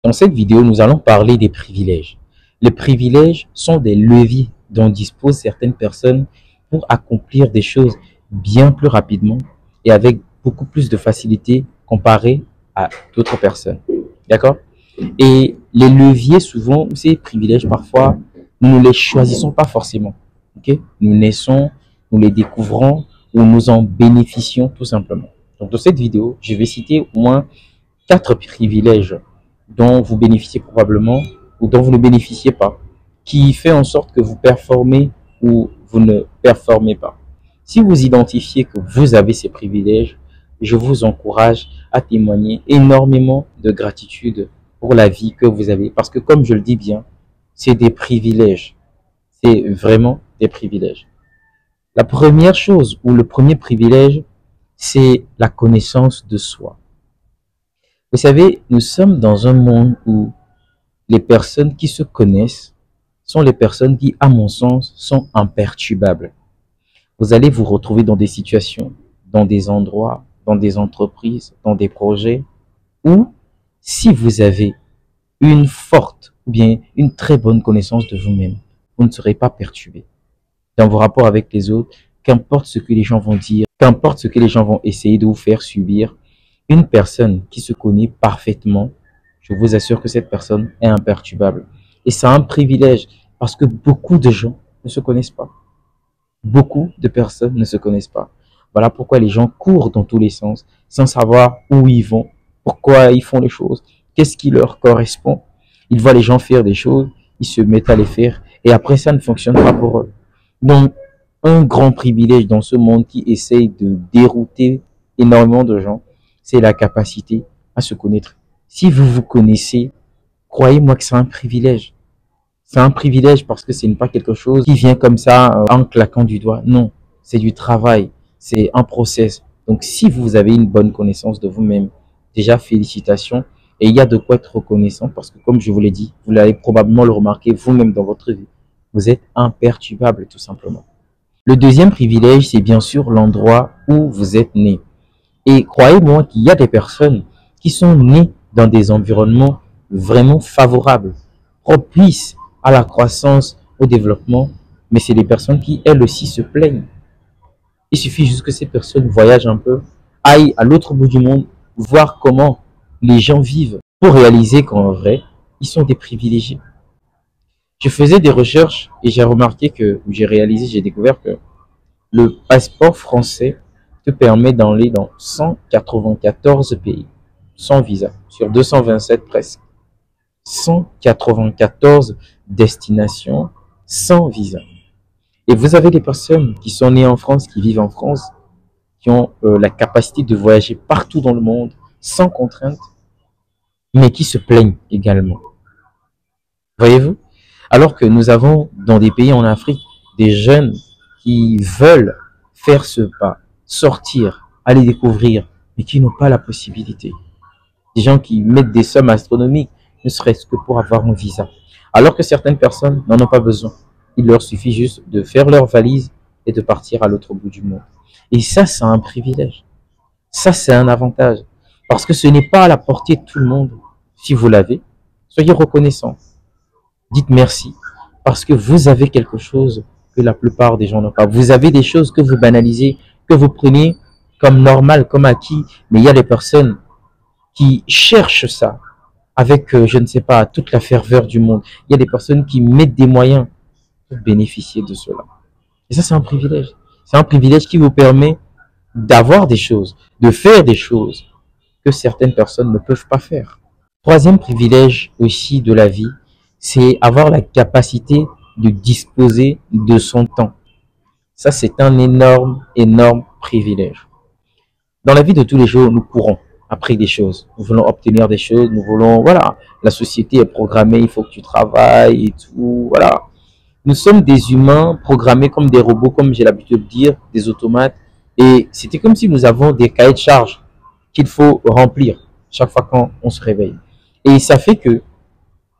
Dans cette vidéo, nous allons parler des privilèges. Les privilèges sont des leviers dont disposent certaines personnes pour accomplir des choses bien plus rapidement et avec beaucoup plus de facilité comparé à d'autres personnes. D'accord? Et les leviers, souvent, ces privilèges, parfois, nous ne les choisissons pas forcément. Okay? Nous naissons, nous les découvrons ou nous en bénéficions tout simplement. Donc, dans cette vidéo, je vais citer au moins 4 privilèges dont vous bénéficiez probablement ou dont vous ne bénéficiez pas, qui fait en sorte que vous performez ou vous ne performez pas. Si vous identifiez que vous avez ces privilèges, je vous encourage à témoigner énormément de gratitude pour la vie que vous avez. Parce que comme je le dis bien, c'est des privilèges. C'est vraiment des privilèges. La première chose ou le premier privilège, c'est la connaissance de soi. Vous savez, nous sommes dans un monde où les personnes qui se connaissent sont les personnes qui, à mon sens, sont imperturbables. Vous allez vous retrouver dans des situations, dans des endroits, dans des entreprises, dans des projets où, si vous avez une forte ou bien une très bonne connaissance de vous-même, vous ne serez pas perturbé dans vos rapports avec les autres, qu'importe ce que les gens vont dire, qu'importe ce que les gens vont essayer de vous faire subir. Une personne qui se connaît parfaitement, je vous assure que cette personne est imperturbable. Et c'est un privilège parce que beaucoup de gens ne se connaissent pas. Beaucoup de personnes ne se connaissent pas. Voilà pourquoi les gens courent dans tous les sens sans savoir où ils vont, pourquoi ils font les choses, qu'est-ce qui leur correspond. Ils voient les gens faire des choses, ils se mettent à les faire et après ça ne fonctionne pas pour eux. Donc, un grand privilège dans ce monde qui essaye de dérouter énormément de gens, c'est la capacité à se connaître. Si vous vous connaissez, croyez-moi que c'est un privilège. C'est un privilège parce que ce n'est pas quelque chose qui vient comme ça en claquant du doigt. Non, c'est du travail, c'est un process. Donc si vous avez une bonne connaissance de vous-même, déjà félicitations. Et il y a de quoi être reconnaissant parce que comme je vous l'ai dit, vous l'avez probablement le remarqué vous-même dans votre vie. Vous êtes imperturbable tout simplement. Le deuxième privilège, c'est bien sûr l'endroit où vous êtes né. Et croyez-moi qu'il y a des personnes qui sont nées dans des environnements vraiment favorables, propices à la croissance, au développement, mais c'est des personnes qui, elles aussi, se plaignent. Il suffit juste que ces personnes voyagent un peu, aillent à l'autre bout du monde, voir comment les gens vivent, pour réaliser qu'en vrai, ils sont des privilégiés. Je faisais des recherches et j'ai remarqué que, j'ai découvert que le passeport français te permet d'aller dans 194 pays, sans visa, sur 227 presque. 194 destinations sans visa. Et vous avez des personnes qui sont nées en France, qui vivent en France, qui ont la capacité de voyager partout dans le monde, sans contrainte, mais qui se plaignent également. Voyez-vous? Alors que nous avons dans des pays en Afrique des jeunes qui veulent faire ce pas, sortir, aller découvrir, mais qui n'ont pas la possibilité. Des gens qui mettent des sommes astronomiques, ne serait-ce que pour avoir un visa. Alors que certaines personnes n'en ont pas besoin. Il leur suffit juste de faire leur valise et de partir à l'autre bout du monde. Et ça, c'est un privilège. Ça, c'est un avantage. Parce que ce n'est pas à la portée de tout le monde. Si vous l'avez, soyez reconnaissants. Dites merci. Parce que vous avez quelque chose que la plupart des gens n'ont pas. Vous avez des choses que vous banalisez, que vous prenez comme normal, comme acquis. Mais il y a des personnes qui cherchent ça avec, je ne sais pas, toute la ferveur du monde. Il y a des personnes qui mettent des moyens pour bénéficier de cela. Et ça, c'est un privilège. C'est un privilège qui vous permet d'avoir des choses, de faire des choses que certaines personnes ne peuvent pas faire. Troisième privilège aussi de la vie, c'est avoir la capacité de disposer de son temps. Ça, c'est un énorme, énorme privilège. Dans la vie de tous les jours, nous courons après des choses. Nous voulons obtenir des choses, nous voulons, voilà, la société est programmée, il faut que tu travailles et tout, voilà. Nous sommes des humains programmés comme des robots, comme j'ai l'habitude de dire, des automates. Et c'était comme si nous avons des cahiers de charges qu'il faut remplir chaque fois qu'on se réveille. Et ça fait que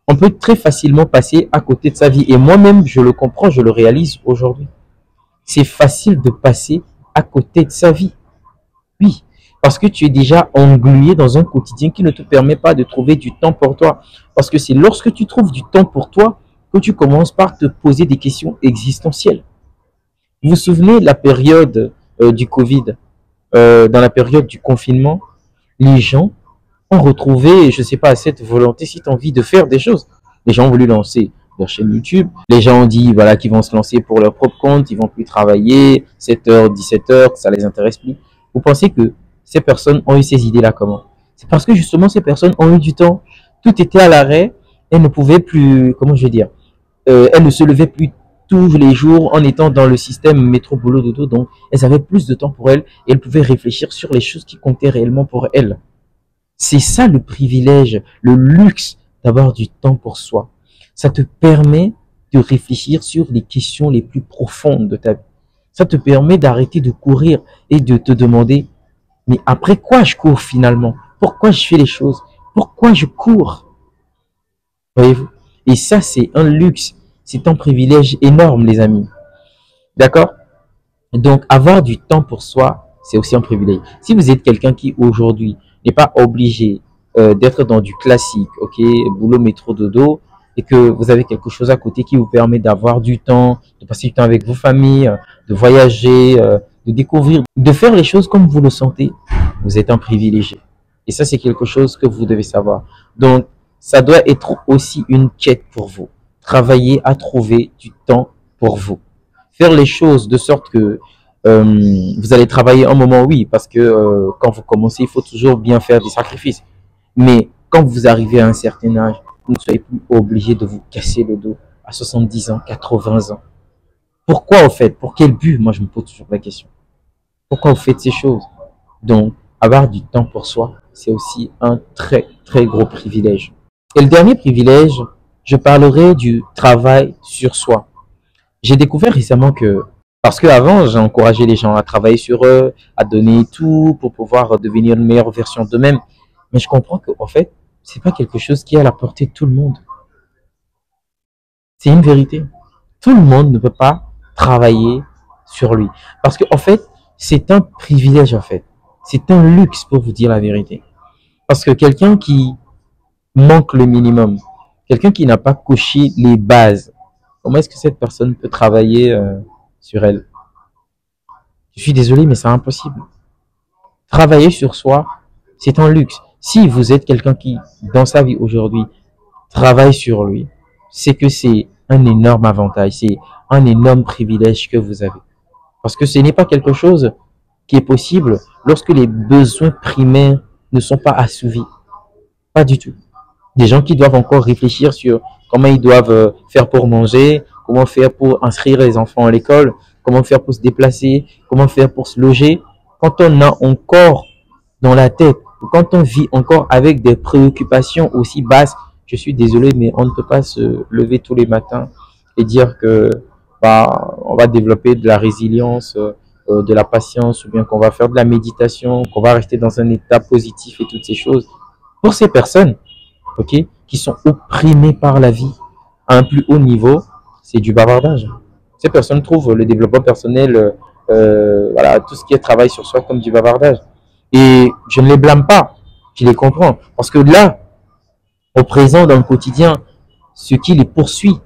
on peut très facilement passer à côté de sa vie. Et moi-même, je le comprends, je le réalise aujourd'hui. C'est facile de passer à côté de sa vie. Oui, Parce que tu es déjà englué dans un quotidien qui ne te permet pas de trouver du temps pour toi. Parce que c'est lorsque tu trouves du temps pour toi que tu commences par te poser des questions existentielles. Vous vous souvenez de la période du Covid, dans la période du confinement, les gens ont retrouvé, je ne sais pas, cette volonté, cette envie de faire des choses. Les gens ont voulu lancer leur chaîne YouTube. Les gens ont dit voilà, qu'ils vont se lancer pour leur propre compte, ils vont plus travailler 7 h, 17 h, que ça les intéresse plus. Vous pensez que ces personnes ont eu ces idées-là comment? C'est parce que justement, ces personnes ont eu du temps. Tout était à l'arrêt. Elles ne pouvaient plus, comment je vais dire, elles ne se levaient plus tous les jours en étant dans le système métro boulot dodo. Donc, elles avaient plus de temps pour elles et elles pouvaient réfléchir sur les choses qui comptaient réellement pour elles. C'est ça le privilège, le luxe d'avoir du temps pour soi. Ça te permet de réfléchir sur les questions les plus profondes de ta vie. Ça te permet d'arrêter de courir et de te demander, mais après quoi je cours finalement? Pourquoi je fais les choses? Pourquoi je cours? Voyez-vous? Et ça, c'est un luxe. C'est un privilège énorme, les amis. D'accord? Donc, avoir du temps pour soi, c'est aussi un privilège. Si vous êtes quelqu'un qui, aujourd'hui, n'est pas obligé d'être dans du classique, ok, boulot, métro, dodo, et que vous avez quelque chose à côté qui vous permet d'avoir du temps, de passer du temps avec vos familles, de voyager, de découvrir, de faire les choses comme vous le sentez, vous êtes un privilégié. Et ça, c'est quelque chose que vous devez savoir. Donc, ça doit être aussi une quête pour vous. Travailler à trouver du temps pour vous. Faire les choses de sorte que vous allez travailler un moment, oui, parce que quand vous commencez, il faut toujours bien faire des sacrifices. Mais quand vous arrivez à un certain âge, vous ne soyez plus obligé de vous casser le dos à 70 ans, 80 ans. Pourquoi au fait? Pour quel but? Moi, je me pose toujours la question. Pourquoi vous faites ces choses? Donc, avoir du temps pour soi, c'est aussi un très, très gros privilège. Et le dernier privilège, je parlerai du travail sur soi. J'ai découvert récemment que, parce qu'avant, j'ai encouragé les gens à travailler sur eux, à donner tout pour pouvoir devenir une meilleure version d'eux-mêmes. Mais je comprends qu'en fait, c'est pas quelque chose qui est à la portée de tout le monde. C'est une vérité. Tout le monde ne peut pas travailler sur lui. Parce qu'en fait, c'est un privilège, en fait. C'est un luxe pour vous dire la vérité. Parce que quelqu'un qui manque le minimum, quelqu'un qui n'a pas coché les bases, comment est-ce que cette personne peut travailler sur elle? Je suis désolé, mais c'est impossible. Travailler sur soi, c'est un luxe. Si vous êtes quelqu'un qui, dans sa vie aujourd'hui, travaille sur lui, c'est que c'est un énorme avantage, c'est un énorme privilège que vous avez. Parce que ce n'est pas quelque chose qui est possible lorsque les besoins primaires ne sont pas assouvis. Pas du tout. Des gens qui doivent encore réfléchir sur comment ils doivent faire pour manger, comment faire pour inscrire les enfants à l'école, comment faire pour se déplacer, comment faire pour se loger. Quand on a encore dans la tête, quand on vit encore avec des préoccupations aussi basses, je suis désolé, mais on ne peut pas se lever tous les matins et dire que bah, on va développer de la résilience, de la patience, ou bien qu'on va faire de la méditation, qu'on va rester dans un état positif et toutes ces choses. Pour ces personnes, ok, qui sont opprimées par la vie à un plus haut niveau, c'est du bavardage. Ces personnes trouvent le développement personnel, voilà, tout ce qui est travail sur soi comme du bavardage. Et je ne les blâme pas, je les comprends. Parce que là, au présent, dans le quotidien, ce qui les poursuit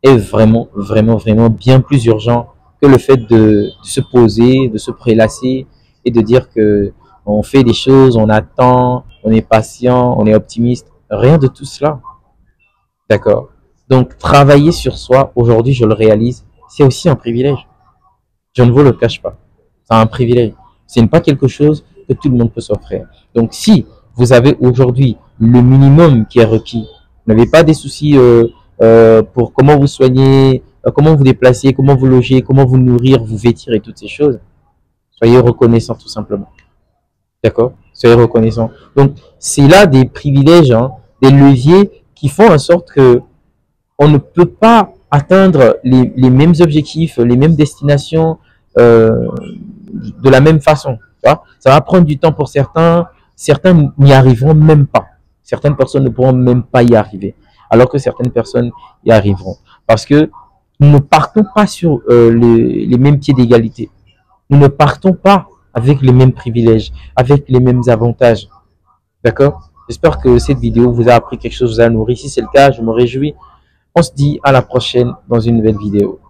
est vraiment, vraiment, vraiment bien plus urgent que le fait de se poser, de se prélasser et de dire que on fait des choses, on attend, on est patient, on est optimiste. Rien de tout cela. D'accord? Donc, travailler sur soi, aujourd'hui, je le réalise, c'est aussi un privilège. Je ne vous le cache pas. C'est un privilège. Ce n'est pas quelque chose que tout le monde peut s'offrir. Donc, si vous avez aujourd'hui le minimum qui est requis, vous n'avez pas des soucis pour comment vous soigner, comment vous déplacer, comment vous loger, comment vous nourrir, vous vêtir et toutes ces choses, soyez reconnaissant tout simplement. D'accord? Soyez reconnaissant. Donc, c'est là des privilèges, hein, des leviers qui font en sorte que on ne peut pas atteindre les mêmes objectifs, les mêmes destinations de la même façon. Tu vois. Ça va prendre du temps pour certains, certains n'y arriveront même pas. Certaines personnes ne pourront même pas y arriver, alors que certaines personnes y arriveront. Parce que nous ne partons pas sur les mêmes pieds d'égalité. Nous ne partons pas avec les mêmes privilèges, avec les mêmes avantages. D'accord? J'espère que cette vidéo vous a appris quelque chose, vous a nourri. Si c'est le cas, je me réjouis. On se dit à la prochaine dans une nouvelle vidéo.